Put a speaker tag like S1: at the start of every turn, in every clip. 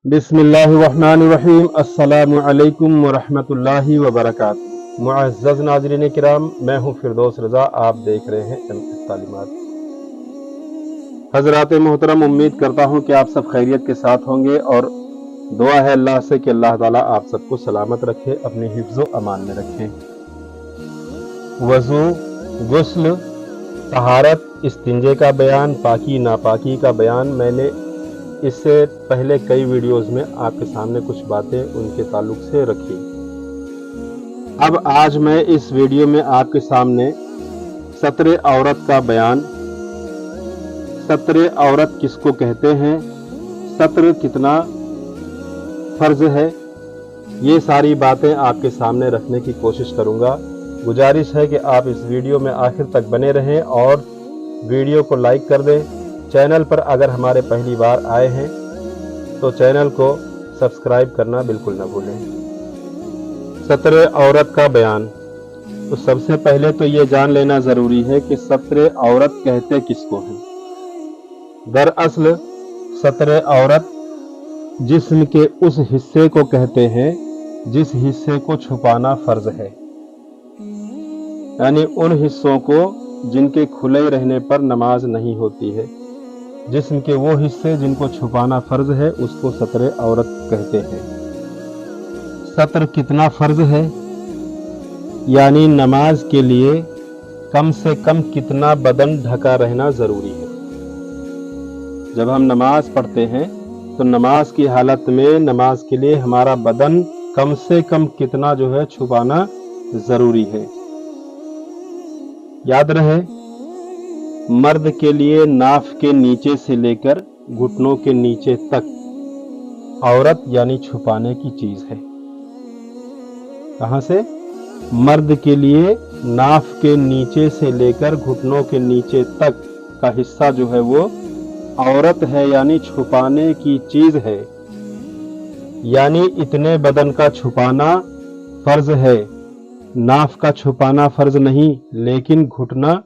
S1: बिस्मिल्लाहिर्रहमानिर्रहीम। अस्सलामु अलैकुम वरहमतुल्लाहि वबरकातुहू। मुअज़्ज़ज़ नाज़रीन किराम, मैं हूँ फिरदौस रज़ा, आप देख रहे हैं एमएस तालीमात। हज़रात मोहतरम, उम्मीद करता हूँ कि आप सब खैरियत के साथ होंगे और दुआ है अल्लाह से कि अल्लाह ताला आप सबको सलामत रखे, अपनी हिफ्ज़ो अमान में रखे। वज़ू, गुस्ल, तहारत, इस्तिंजे का बयान, पाकी नापाकी का बयान, मैंने इससे पहले कई वीडियोस में आपके सामने कुछ बातें उनके ताल्लुक से रखी। अब आज मैं इस वीडियो में आपके सामने सत्रे औरत का बयान, सत्रे औरत किसको कहते हैं, सत्र कितना फर्ज है, ये सारी बातें आपके सामने रखने की कोशिश करूंगा। गुजारिश है कि आप इस वीडियो में आखिर तक बने रहें और वीडियो को लाइक कर दें। चैनल पर अगर हमारे पहली बार आए हैं तो चैनल को सब्सक्राइब करना बिल्कुल न भूलें। सत्रे औरत का बयान। तो सबसे पहले तो ये जान लेना ज़रूरी है कि सत्रे औरत कहते किसको हैं। दरअसल सत्रे औरत जिस्म के उस हिस्से को कहते हैं जिस हिस्से को छुपाना फर्ज है, यानी उन हिस्सों को जिनके खुले रहने पर नमाज नहीं होती है। जिस्म के वो हिस्से जिनको छुपाना फर्ज है उसको सत्रे औरत कहते हैं। सत्र कितना फर्ज है, यानी नमाज के लिए कम से कम कितना बदन ढका रहना जरूरी है। जब हम नमाज पढ़ते हैं तो नमाज की हालत में नमाज के लिए हमारा बदन कम से कम कितना जो है छुपाना जरूरी है। याद रहे, मर्द के लिए नाफ के नीचे से लेकर घुटनों के नीचे तक औरत यानी छुपाने की चीज है। कहां से? मर्द के लिए नाफ के नीचे से लेकर घुटनों के नीचे तक का हिस्सा जो है वो औरत है, यानी छुपाने की चीज है। यानी इतने बदन का छुपाना फर्ज है। नाफ का छुपाना फर्ज नहीं, लेकिन घुटना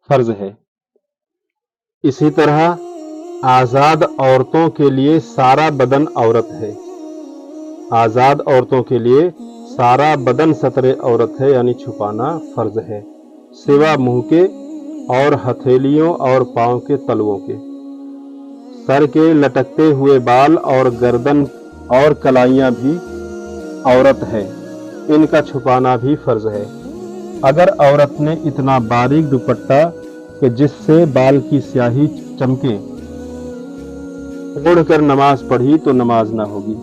S1: फर्ज है। इसी तरह आजाद औरतों के लिए सारा बदन औरत है। आजाद औरतों के लिए सारा बदन सत्रे औरत है, यानी छुपाना फर्ज है, सिवा मुंह के और हथेलियों और पांव के तलवों के। सर के लटकते हुए बाल और गर्दन और कलाइयां भी औरत है, इनका छुपाना भी फर्ज है। अगर औरत ने इतना बारीक दुपट्टा कि जिससे बाल की स्याही चमके ओढ़कर नमाज पढ़ी तो नमाज ना होगी।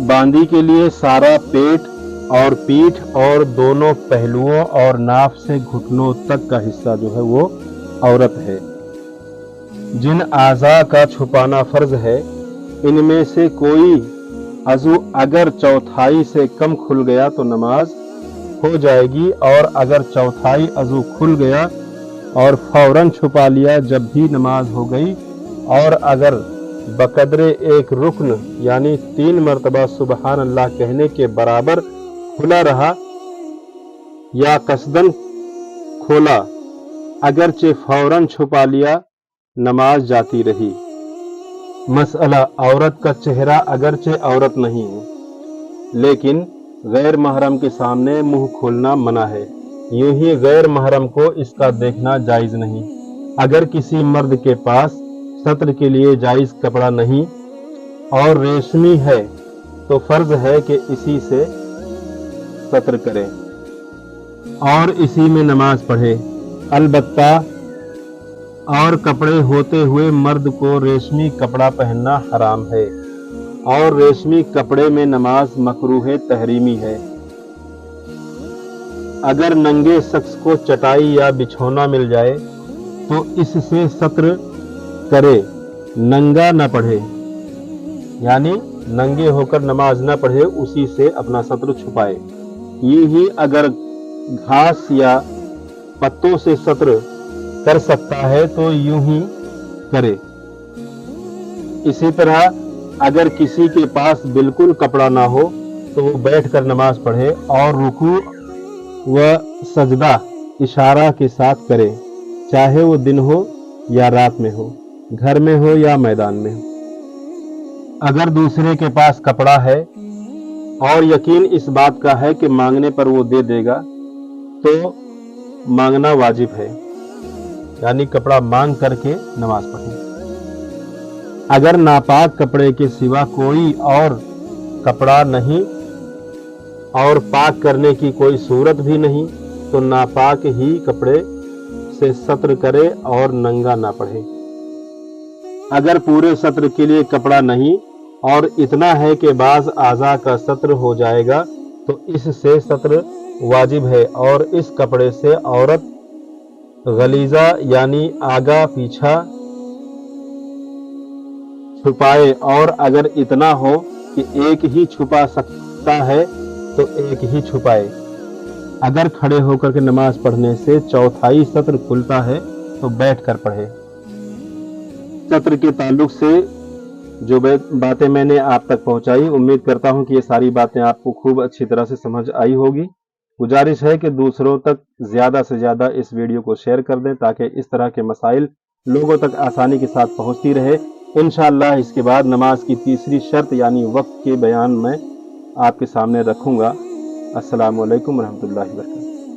S1: बांदी के लिए सारा पेट और पीठ और दोनों पहलुओं और नाफ से घुटनों तक का हिस्सा जो है वो औरत है। जिन आज़ा का छुपाना फर्ज है, इनमें से कोई अज़ू अगर चौथाई से कम खुल गया तो नमाज हो जाएगी, और अगर चौथाई अज़ू खुल गया और फौरन छुपा लिया जब भी नमाज हो गई, और अगर बकदरे एक रुकन यानी 3 मरतबा सुबहान अल्लाह कहने के बराबर खुला रहा या कसदन खोला, अगरचे फौरन छुपा लिया, नमाज जाती रही। मसला, औरत का चेहरा अगरचे औरत नहीं है, लेकिन गैर महरम के सामने मुंह खोलना मना है। यूं ही गैर महरम को इसका देखना जायज नहीं। अगर किसी मर्द के पास सत्र के लिए जायज कपड़ा नहीं और रेशमी है तो फर्ज है कि इसी से सत्र करे और इसी में नमाज पढ़े। अलबत्ता और कपड़े होते हुए मर्द को रेशमी कपड़ा पहनना हराम है और रेशमी कपड़े में नमाज मकरूह तहरीमी है। अगर नंगे शख्स को चटाई या बिछौना मिल जाए तो इससे सत्र करे, नंगा न पढ़े, यानी नंगे होकर नमाज न पढ़े, उसी से अपना सत्र छुपाए। ये ही अगर घास या पत्तों से सत्र कर सकता है तो यूं ही करे। इसी तरह अगर किसी के पास बिल्कुल कपड़ा ना हो तो वो बैठकर नमाज पढ़े और रुकू व सजदा इशारा के साथ करे, चाहे वो दिन हो या रात में हो, घर में हो या मैदान में हो। अगर दूसरे के पास कपड़ा है और यकीन इस बात का है कि मांगने पर वो दे देगा तो मांगना वाजिब है, यानी कपड़ा मांग करके नमाज पढ़ें। अगर नापाक कपड़े के सिवा कोई और कपड़ा नहीं और पाक करने की कोई सूरत भी नहीं तो नापाक ही कपड़े से सत्र करे और नंगा ना पढ़े। अगर पूरे सत्र के लिए कपड़ा नहीं और इतना है कि बाज आज़ा का सत्र हो जाएगा तो इससे सत्र वाजिब है और इस कपड़े से औरत गलीजा यानी आगा पीछा छुपाए, और अगर इतना हो कि एक ही छुपा सकता है तो एक ही छुपाए। अगर खड़े होकर के नमाज पढ़ने से चौथाई सत्र खुलता है तो बैठकर पढ़े। सत्र के ताल्लुक से जो बातें मैंने आप तक पहुंचाई, उम्मीद करता हूं कि ये सारी बातें आपको खूब अच्छी तरह से समझ आई होगी। गुजारिश है कि दूसरों तक ज्यादा से ज्यादा इस वीडियो को शेयर कर दें ताकि इस तरह के मसाइल लोगों तक आसानी के साथ पहुंचती रहे। इंशाअल्लाह इसके बाद नमाज की तीसरी शर्त यानी वक्त के बयान में आपके सामने रखूंगा। अस्सलामु अलैकुम रहमतुल्लाहि व बरकातहू।